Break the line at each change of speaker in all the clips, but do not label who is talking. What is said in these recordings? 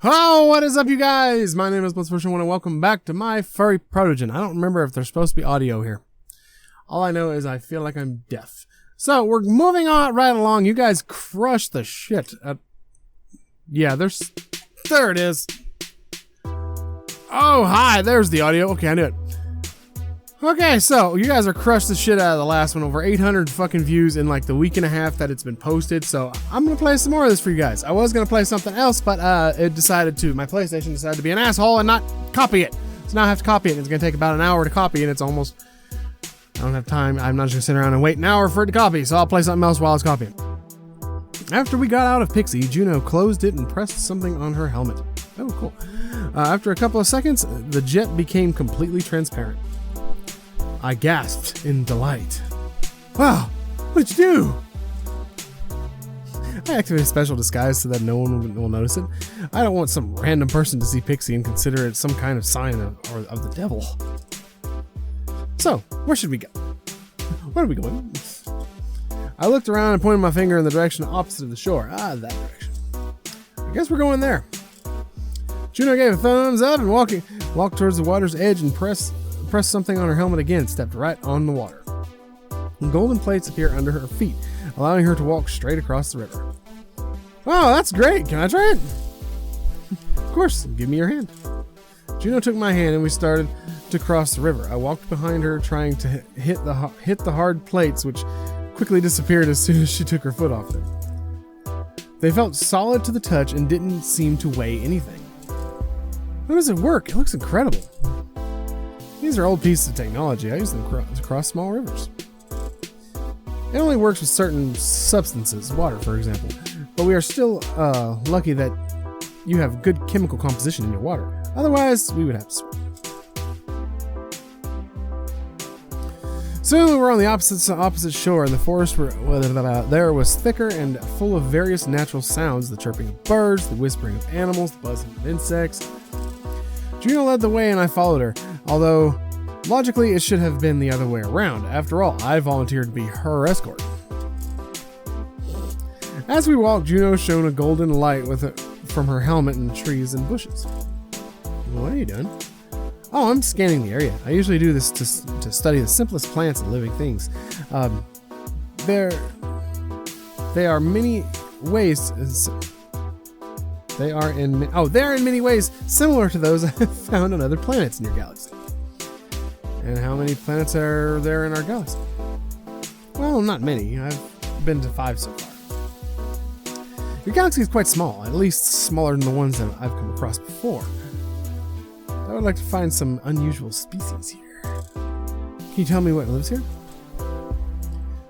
Oh, what is up, you guys? My name is Blitzversion1 and welcome back to my Furry Protogen. I don't remember if there's supposed to be audio here. All I know is I feel like I'm deaf. So, we're moving on right along. You guys crushed the shit. Yeah, there it is. Oh, hi, there's the audio. Okay, I knew it. Okay, so you guys are crushed the shit out of the last one. Over 800 fucking views in like the week and a half that it's been posted. So I'm going to play some more of this for you guys. I was going to play something else, but my PlayStation decided to be an asshole and not copy it. So now I have to copy it. It's going to take about an hour to copy and it's almost, I don't have time. I'm not just going to sit around and wait an hour for it to copy. So I'll play something else while it's copying. After we got out of Pixie, Juno closed it and pressed something on her helmet. Oh, cool. After a couple of seconds, the jet became completely transparent. I gasped in delight. Wow, what did you do? I activated special disguise so that no one will notice it. I don't want some random person to see Pixie and consider it some kind of sign of the devil. So, where should we go? Where are we going? I looked around and pointed my finger in the direction opposite of the shore. Ah, that direction. I guess we're going there. Juno gave a thumbs up and walked towards the water's edge and pressed something on her helmet again, stepped right on the water. Golden plates appear under her feet, allowing her to walk straight across the river. Wow, that's great. Can I try it? Of course, give me your hand. Juno took my hand and we started to cross the river. I walked behind her trying to hit the hard plates, which quickly disappeared as soon as she took her foot off them. They felt solid to the touch and didn't seem to weigh anything. How does it work? It looks incredible. These are old pieces of technology. I use them to cross small rivers. It only works with certain substances, water for example, but we are still lucky that you have good chemical composition in your water. Otherwise, we would have to swim. Soon we were on the opposite shore, and the forest there was thicker and full of various natural sounds, the chirping of birds, the whispering of animals, the buzzing of insects. Juno led the way and I followed her, although logically it should have been the other way around. After all, I volunteered to be her escort. As we walked, Juno shone a golden light from her helmet in the trees and bushes. What are you doing? Oh, I'm scanning the area. I usually do this to study the simplest plants and living things. There are many ways. They're in many ways similar to those I've found on other planets in your galaxy. And how many planets are there in our galaxy? Well, not many. I've been to 5 so far. Your galaxy is quite small, at least smaller than the ones that I've come across before. I would like to find some unusual species here. Can you tell me what lives here?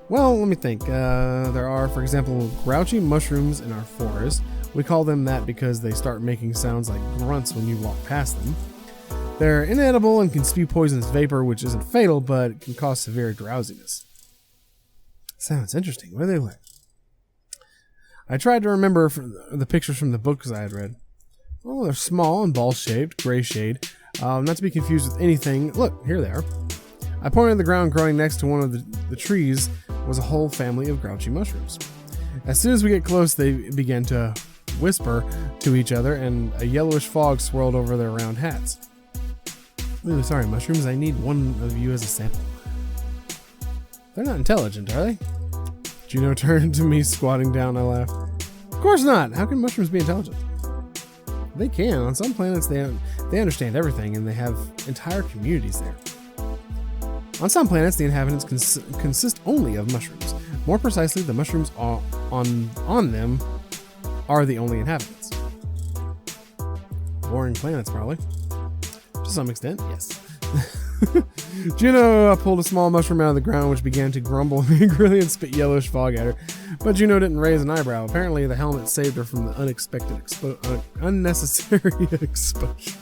Well, let me think. There are, for example, grouchy mushrooms in our forest. We call them that because they start making sounds like grunts when you walk past them. They're inedible and can spew poisonous vapor, which isn't fatal, but can cause severe drowsiness. Sounds interesting. Where do they live? I tried to remember the pictures from the books I had read. Oh, they're small and ball-shaped, gray shade. Not to be confused with anything. Look, here they are. I pointed at the ground growing next to one of the trees was a whole family of grouchy mushrooms. As soon as we get close, they began to whisper to each other, and a yellowish fog swirled over their round hats. Ooh, sorry, mushrooms, I need one of you as a sample. They're not intelligent, are they? Juno turned to me, squatting down. I laughed. Of course not! How can mushrooms be intelligent? They can. On some planets, they understand everything, and they have entire communities there. On some planets, the inhabitants consist only of mushrooms. More precisely, the mushrooms on them are the only inhabitants. Boring planets, probably. To some extent, yes. Juno pulled a small mushroom out of the ground, which began to grumble angrily and spit yellowish fog at her. But Juno didn't raise an eyebrow. Apparently, the helmet saved her from the unnecessary exposure.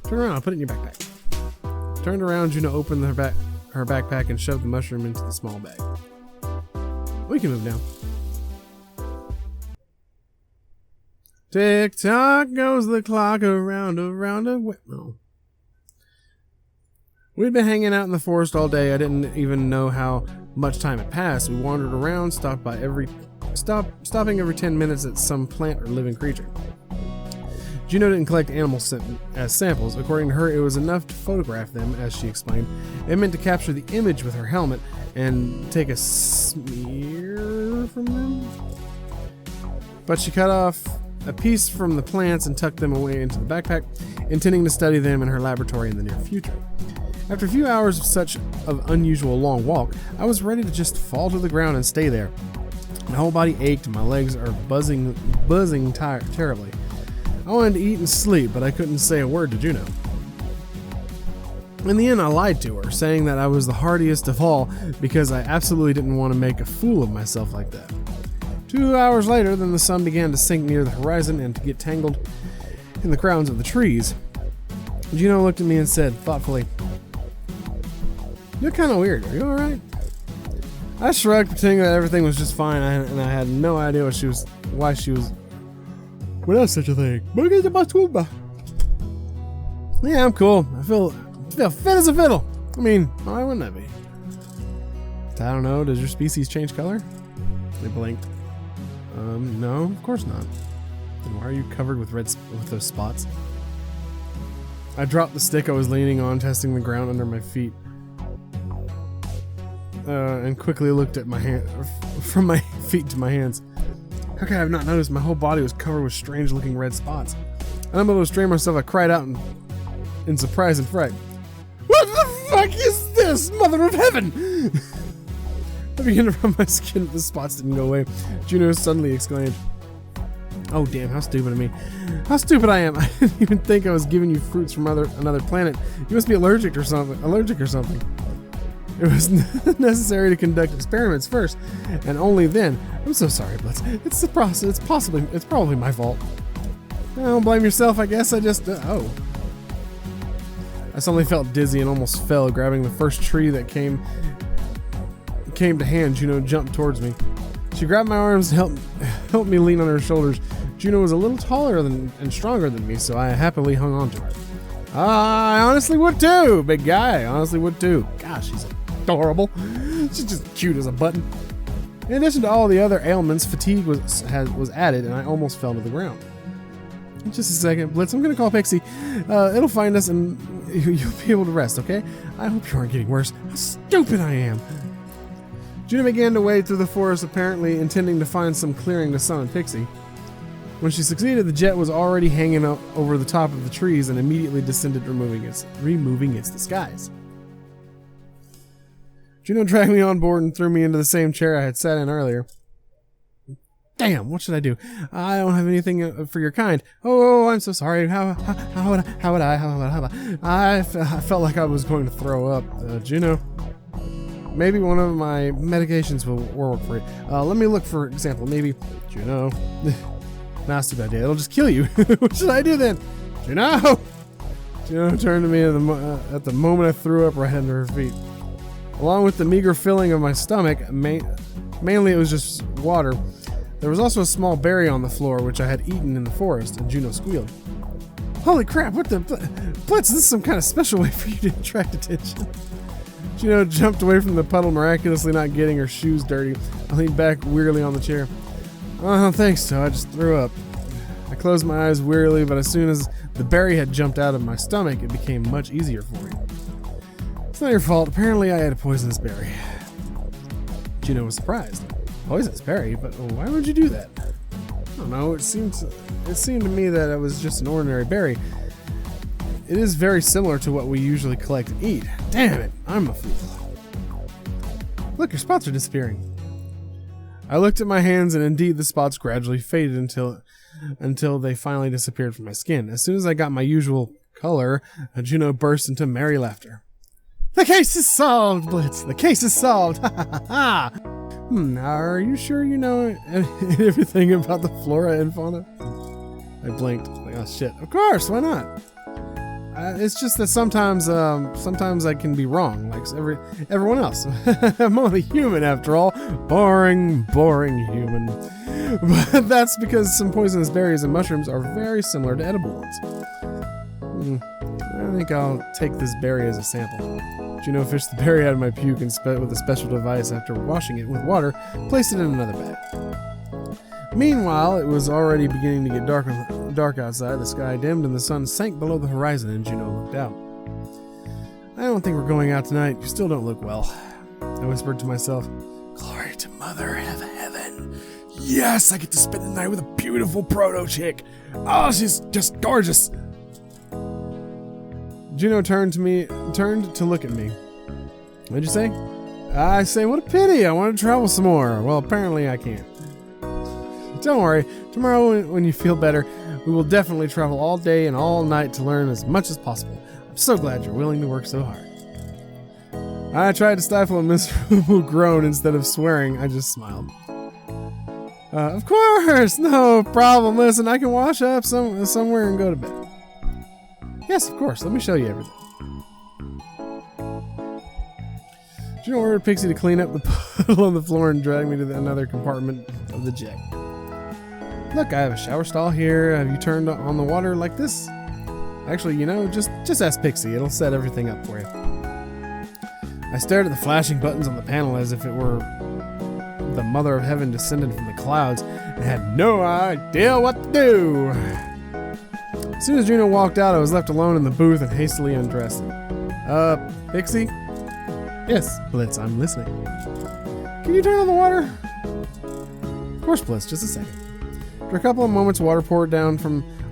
Turn around, I'll put it in your backpack. Turned around, Juno opened her backpack and shoved the mushroom into the small bag. We can move now. Tick-tock goes the clock around a whip. We'd been hanging out in the forest all day. I didn't even know how much time had passed. We wandered around, stopping every 10 minutes at some plant or living creature. Juno didn't collect animals as samples. According to her, it was enough to photograph them, as she explained. It meant to capture the image with her helmet and take a smear from them. But she cut off a piece from the plants and tucked them away into the backpack, intending to study them in her laboratory in the near future. After a few hours of such an unusual long walk, I was ready to just fall to the ground and stay there. My whole body ached and my legs are buzzing terribly. I wanted to eat and sleep, but I couldn't say a word to Juno. In the end, I lied to her, saying that I was the hardiest of all because I absolutely didn't want to make a fool of myself like that. 2 hours later, then the sun began to sink near the horizon and to get tangled in the crowns of the trees. Juno looked at me and said, thoughtfully, "You're kind of weird. Are you alright?" I shrugged, pretending that everything was just fine, and I had no idea why she was. What else such a thing? Yeah, I'm cool. I feel fit as a fiddle. I mean, why wouldn't I be? I don't know. Does your species change color? They blinked. No, of course not. Then why are you covered with those spots? I dropped the stick I was leaning on, testing the ground under my feet, and quickly looked at my hand from my feet to my hands. How could I have not noticed my whole body was covered with strange-looking red spots? Unable to restrain myself, I cried out in surprise and fright. "What the fuck is this, mother of heaven?" I began to rub my skin, but the spots didn't go away. Juno suddenly exclaimed, "Oh damn, how stupid of me. How stupid I am. I didn't even think I was giving you fruits from another planet. You must be allergic or something. It was necessary to conduct experiments first, and only then. I'm so sorry, Blitz. It's the process. It's probably my fault. Don't blame yourself, I guess. I suddenly felt dizzy and almost fell. Grabbing the first tree that came to hand, Juno jumped towards me. She grabbed my arms and helped me lean on her shoulders. Juno was a little taller and stronger than me, so I happily hung on to her. I honestly would too, big guy. I honestly would too. Gosh, she's adorable. She's just cute as a button. In addition to all the other ailments, fatigue was added, and I almost fell to the ground. Just a second, Blitz. I'm gonna call Pixie. It'll find us, and you'll be able to rest. Okay? I hope you aren't getting worse. How stupid I am. Juno began to wade through the forest, apparently intending to find some clearing to summon Pixie. When she succeeded, the jet was already hanging up over the top of the trees and immediately descended, removing its disguise. Juno dragged me on board and threw me into the same chair I had sat in earlier. Damn, what should I do? I don't have anything for your kind. Oh, I'm so sorry. How would I? I felt like I was going to throw up. Juno, maybe one of my medications will work for it. Let me look, for example. Maybe, Juno. Nah, it's too bad, it'll just kill you. What should I do then? Juno! Juno turned to me at the moment I threw up right under her feet. Along with the meager filling of my stomach, mainly it was just water, there was also a small berry on the floor which I had eaten in the forest, and Juno squealed. Holy crap, what the... Blitz, this is some kind of special way for you to attract attention. Juno jumped away from the puddle, miraculously not getting her shoes dirty. I leaned back wearily on the chair. Oh, thanks, so I just threw up. I closed my eyes wearily, but as soon as the berry had jumped out of my stomach, it became much easier for me. It's not your fault. Apparently I had a poisonous berry. Juno was surprised. Poisonous berry? But why would you do that? I don't know. It seemed to me that it was just an ordinary berry. It is very similar to what we usually collect and eat. Damn it, I'm a fool. Look, your spots are disappearing. I looked at my hands, and indeed the spots gradually faded until they finally disappeared from my skin. As soon as I got my usual color, Juno burst into merry laughter. The case is solved, Blitz! The case is solved! Ha ha ha ha! Are you sure you know everything about the flora and fauna? I blinked. Like, oh shit. Of course, why not? It's just that sometimes I can be wrong, like everyone else. I'm only human after all. Boring human. But that's because some poisonous berries and mushrooms are very similar to edible ones. I think I'll take this berry as a sample. Juno fished the berry out of my puke and with a special device, after washing it with water, placed it in another bag. Meanwhile, it was already beginning to get dark outside, the sky dimmed and the sun sank below the horizon, and Juno looked out. I don't think we're going out tonight. You still don't look well. I whispered to myself, glory to Mother of Heaven. Yes, I get to spend the night with a beautiful proto chick. Oh, she's just gorgeous. Juno turned to look at me. What'd you say? I say, what a pity. I want to travel some more. Well, apparently I can't. Don't worry. Tomorrow, when you feel better, we will definitely travel all day and all night to learn as much as possible. I'm so glad you're willing to work so hard. I tried to stifle a miserable groan. Instead of swearing, I just smiled. Of course, no problem. Listen, I can wash up somewhere and go to bed. Yes, of course. Let me show you everything. Juno ordered Pixie to clean up the puddle on the floor and drag me to another compartment of the jet. Look, I have a shower stall here. Have you turned on the water like this? Actually, you know, just ask Pixie. It'll set everything up for you. I stared at the flashing buttons on the panel as if it were the Mother of Heaven descended from the clouds and had no idea what to do. As soon as Juno walked out, I was left alone in the booth and hastily undressed. Pixie? Yes, Blitz, I'm listening. Can you turn on the water? Of course, Blitz, just a second. After a couple of moments, water poured down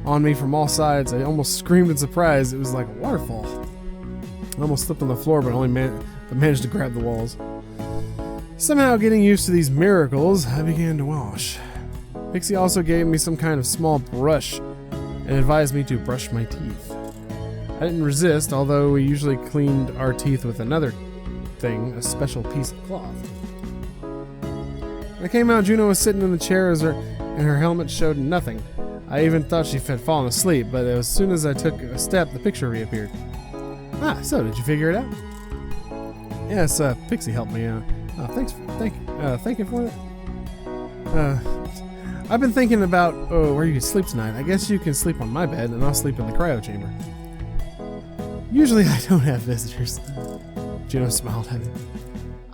on me from all sides. I almost screamed in surprise. It was like a waterfall. I almost slipped on the floor, but only managed to grab the walls. Somehow getting used to these miracles, I began to wash. Pixie also gave me some kind of small brush and advised me to brush my teeth. I didn't resist, although we usually cleaned our teeth with another thing, a special piece of cloth. When I came out, Juno was sitting in the chair and her helmet showed nothing. I even thought she had fallen asleep, but as soon as I took a step, the picture reappeared. Ah, so did you figure it out? Yes, Pixie helped me out. Oh, thank you for that. I've been thinking about where you can sleep tonight. I guess you can sleep on my bed, and I'll sleep in the cryo chamber. Usually I don't have visitors. Juno smiled at me.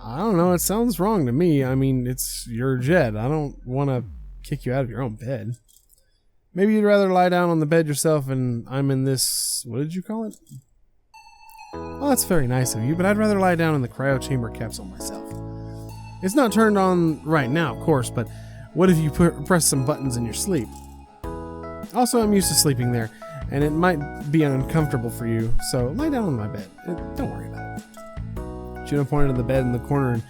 I don't know, it sounds wrong to me. I mean, it's your jet. I don't want to kick you out of your own bed. Maybe you'd rather lie down on the bed yourself and I'm in this... What did you call it? Well, that's very nice of you, but I'd rather lie down in the cryo chamber capsule myself. It's not turned on right now, of course, but what if you press some buttons in your sleep? Also, I'm used to sleeping there, and it might be uncomfortable for you, so lie down on my bed. Don't worry about it. Juno pointed to the bed in the corner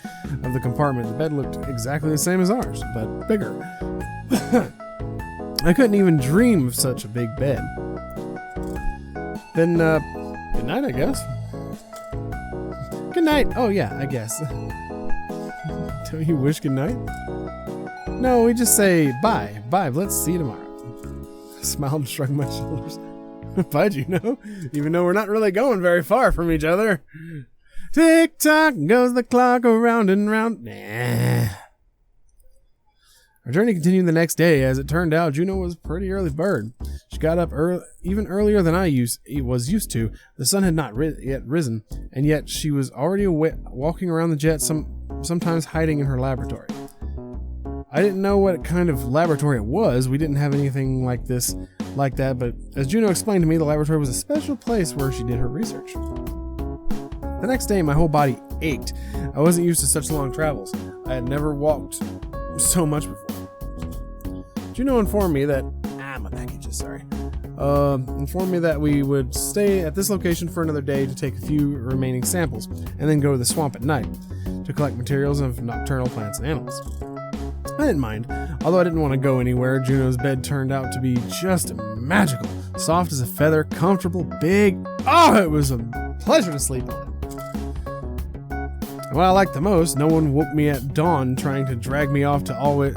of the compartment. The bed looked exactly the same as ours, but bigger. I couldn't even dream of such a big bed. Then, good night, I guess. Good night. Oh, yeah, I guess. Don't you wish good night? No, we just say bye. Bye, let's see you tomorrow. I smiled and shrugged my shoulders. Bye, Juno. Even though we're not really going very far from each other. Tick-tock goes the clock around and round. Nah. Our journey continued the next day. As it turned out, Juno was a pretty early bird. She got up even earlier than I was used to. The sun had not yet risen, and yet she was already walking around the jet, sometimes hiding in her laboratory. I didn't know what kind of laboratory it was. We didn't have anything like that, but as Juno explained to me, the laboratory was a special place where she did her research. The next day, my whole body ached. I wasn't used to such long travels. I had never walked so much before. Juno informed me that my packages, sorry. Informed me that we would stay at this location for another day to take a few remaining samples, and then go to the swamp at night to collect materials of nocturnal plants and animals. I didn't mind, although I didn't want to go anywhere. Juno's bed turned out to be just magical, soft as a feather, comfortable, big. Oh, it was a pleasure to sleep on it. What I liked the most, no one woke me at dawn trying to drag me off to always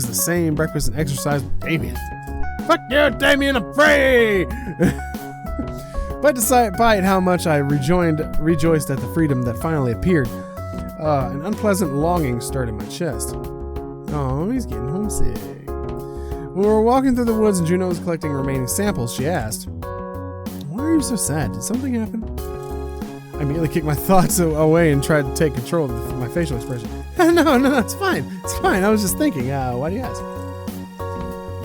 the same breakfast and exercise with Damien. Fuck you, Damien, I'm free! But despite how much I rejoiced at the freedom that finally appeared, an unpleasant longing stirred in my chest. Oh, he's getting homesick. When we were walking through the woods and Juno was collecting remaining samples, she asked, "Why are you so sad? Did something happen?" I immediately kicked my thoughts away and tried to take control of my facial expression. No, it's fine. It's fine. I was just thinking, why do you ask?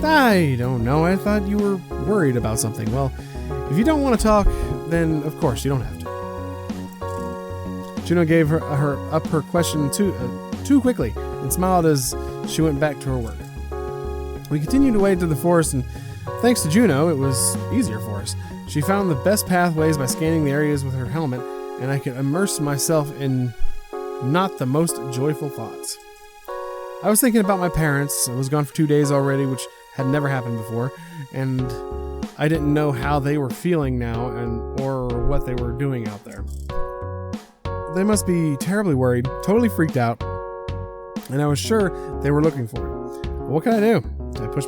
I don't know. I thought you were worried about something. Well, if you don't want to talk, then of course you don't have to. Juno gave her up her question too quickly and smiled as she went back to her work. We continued to wade through the forest, and thanks to Juno, it was easier for us. She found the best pathways by scanning the areas with her helmet, and I could immerse myself in not the most joyful thoughts. I was thinking about my parents. I was gone for 2 days already, which had never happened before, and I didn't know how they were feeling now or what they were doing out there. They must be terribly worried, totally freaked out, and I was sure they were looking for me. But what can I do? Did I push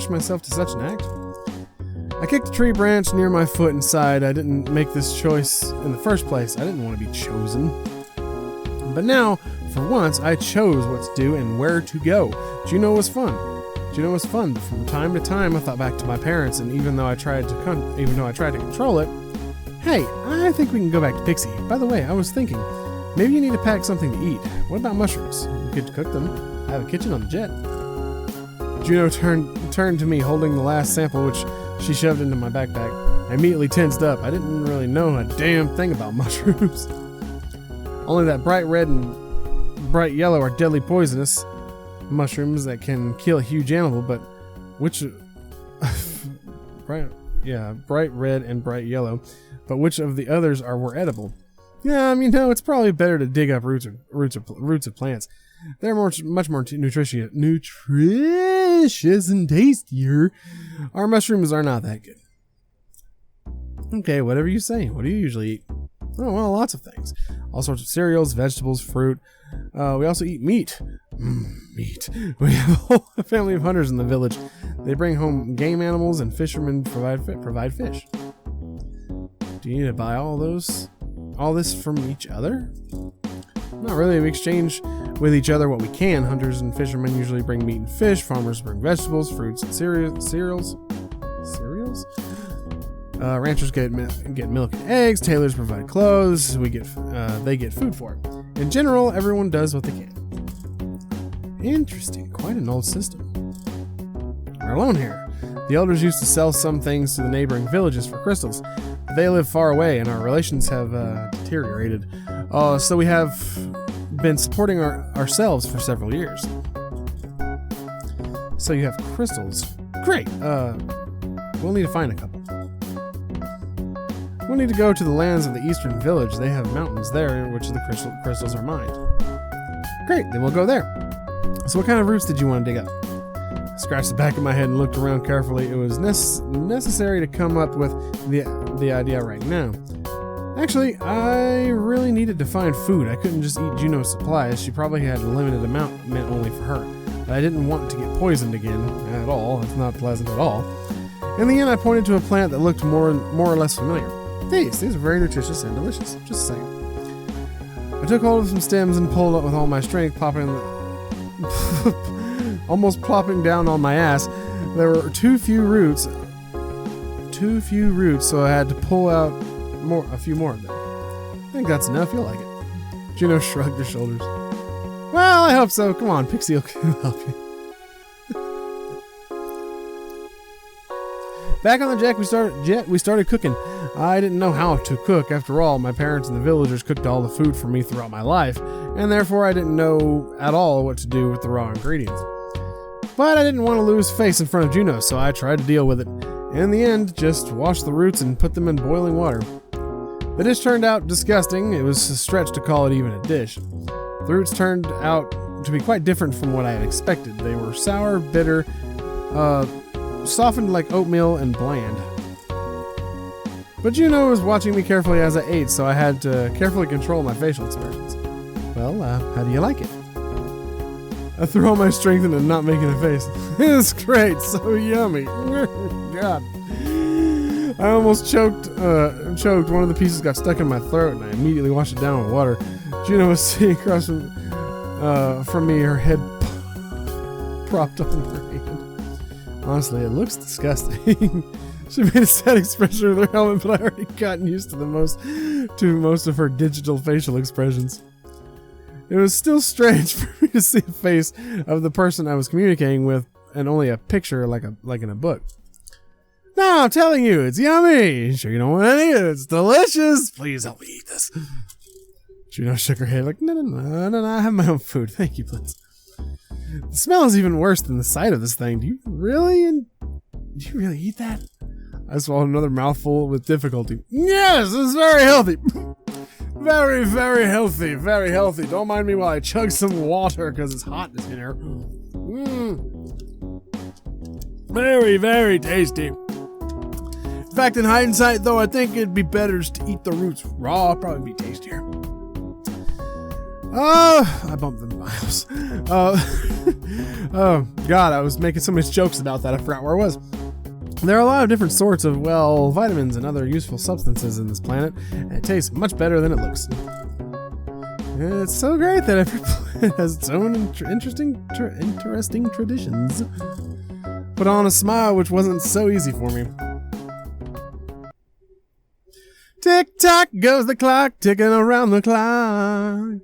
myself to such an act? I kicked a tree branch near my foot and sighed. I didn't make this choice in the first place. I didn't want to be chosen. But now, for once, I chose what to do and where to go. Juno was fun. But from time to time, I thought back to my parents, and even though I tried to control it, hey, I think we can go back to Pixie. By the way, I was thinking, maybe you need to pack something to eat. What about mushrooms? You could cook them. I have a kitchen on the jet. Juno turned to me, holding the last sample, which she shoved into my backpack. I immediately tensed up. I didn't really know a damn thing about mushrooms. Only that bright red and bright yellow are deadly poisonous mushrooms that can kill a huge animal, but which bright red and bright yellow, but which of the others were edible? Yeah, I mean, no, it's probably better to dig up roots of plants. They're much more nutritious and tastier. Our mushrooms are not that good. Okay, whatever you say. What do you usually eat? Oh, well, lots of things. All sorts of cereals, vegetables, fruit. We also eat meat. Meat. We have a family of hunters in the village. They bring home game animals, and fishermen provide fish. Do you need to buy all this from each other? Not really. We exchange with each other what we can. Hunters and fishermen usually bring meat and fish. Farmers bring vegetables, fruits, and cereals. Ranchers get milk and eggs. Tailors provide clothes. They get food for it. In general, everyone does what they can. Interesting. Quite an old system. We're alone here. The elders used to sell some things to the neighboring villages for crystals. They live far away, and our relations have deteriorated. So we have been supporting ourselves for several years. So you have crystals. Great. We'll need to find a couple. We'll need to go to the lands of the eastern village. They have mountains there in which the crystals are mined. Great, then we'll go there. So what kind of roots did you want to dig up? I scratched the back of my head and looked around carefully. It was necessary to come up with the idea right now. Actually, I really needed to find food. I couldn't just eat Juno's supplies. She probably had a limited amount meant only for her. But I didn't want to get poisoned again at all. It's not pleasant at all. In the end, I pointed to a plant that looked more or less familiar. These are very nutritious and delicious. Just a second. I took hold of some stems and pulled up with all my strength, almost plopping down on my ass. There were too few roots, so I had to pull out a few more of them. I think that's enough. You'll like it. Juno shrugged her shoulders. Well, I hope so. Come on, Pixie will help you. Back on the jet, we started cooking. I didn't know how to cook. After all, my parents and the villagers cooked all the food for me throughout my life, and therefore I didn't know at all what to do with the raw ingredients. But I didn't want to lose face in front of Juno, so I tried to deal with it. In the end, just washed the roots and put them in boiling water. The dish turned out disgusting. It was a stretch to call it even a dish. The roots turned out to be quite different from what I had expected. They were sour, bitter, softened like oatmeal, and bland. But Juno was watching me carefully as I ate, so I had to carefully control my facial expressions. Well, how do you like it? I threw all my strength into not making a face. It's great, so yummy. God. I almost choked. One of the pieces got stuck in my throat, and I immediately washed it down with water. Juno was sitting across from me, her head propped on her hand. Honestly, it looks disgusting. She made a sad expression with her helmet, but I already gotten used to most of her digital facial expressions. It was still strange for me to see the face of the person I was communicating with and only a picture like in a book. No, I'm telling you, it's yummy. Sure you don't want any? It's delicious. Please help me eat this. Juno shook her head like, no, I have my own food. Thank you, please. The smell is even worse than the sight of this thing. Do you really eat that? I swallowed another mouthful with difficulty. Yes, it's very healthy. Very, very healthy. Very healthy. Don't mind me while I chug some water because it's hot in here. Very, very tasty. In fact, in hindsight, though, I think it'd be better just to eat the roots raw. It'd probably be tastier. I bumped the miles. Oh, God, I was making so many jokes about that, I forgot where I was. There are a lot of different sorts of, well, vitamins and other useful substances in this planet, and it tastes much better than it looks. And it's so great that every planet has its own interesting traditions. Put on a smile, which wasn't so easy for me. Tick-tock goes the clock, ticking around the clock.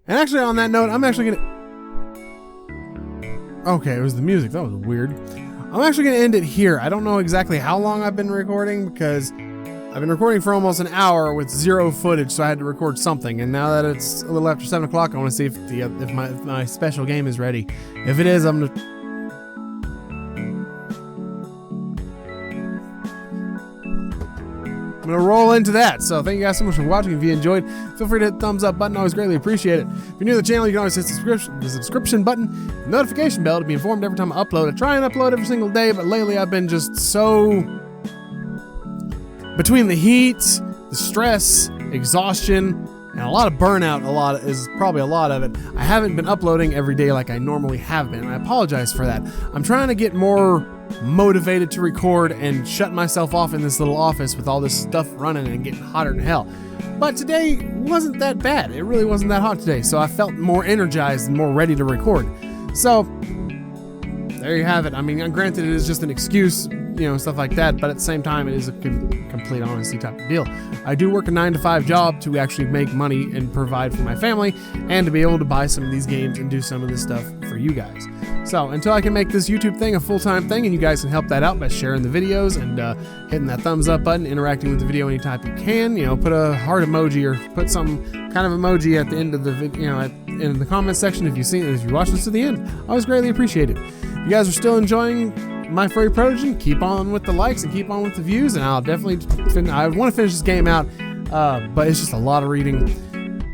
And actually, on that note, I'm actually gonna... Okay, it was the music. That was weird. I'm actually gonna end it here. I don't know exactly how long I've been recording because I've been recording for almost an hour with zero footage, so I had to record something. And now that it's a little after 7 o'clock, I want to see if my special game is ready. If it is, I'm gonna roll into that. So thank you guys so much for watching. If you enjoyed, feel free to hit the thumbs up button. I always greatly appreciate it. If you're new to the channel, you can always hit the subscription button, the notification bell to be informed every time I upload. I try and upload every single day, but lately I've been just so... Between the heat, the stress, exhaustion, and a lot of burnout, is probably a lot of it, I haven't been uploading every day like I normally have been. I apologize for that. I'm trying to get more motivated to record and shut myself off in this little office with all this stuff running and getting hotter than hell. But today wasn't that bad. It really wasn't that hot today, so I felt more energized and more ready to record. So there you have it. I mean, granted, it is just an excuse, stuff like that, but at the same time, it is a complete honesty type of deal. I do work a 9-to-5 job to actually make money and provide for my family, and to be able to buy some of these games and do some of this stuff for you guys. So until I can make this YouTube thing a full-time thing, and you guys can help that out by sharing the videos and hitting that thumbs up button, interacting with the video anytime you can, put a heart emoji or put some kind of emoji at the end of the video, in the comment section if you watch this to the end. I always greatly appreciate it. If you guys are still enjoying my Furry Protogen, keep on with the likes and keep on with the views, and I'll definitely I want to finish this game out, but it's just a lot of reading,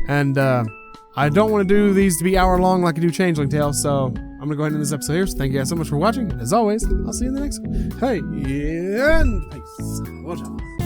and I don't want to do these to be hour long like I do Changeling Tales, so I'm gonna go ahead and end this episode here. So thank you guys so much for watching, and as always, I'll see you in the next one. Hey, and peace. Watch out.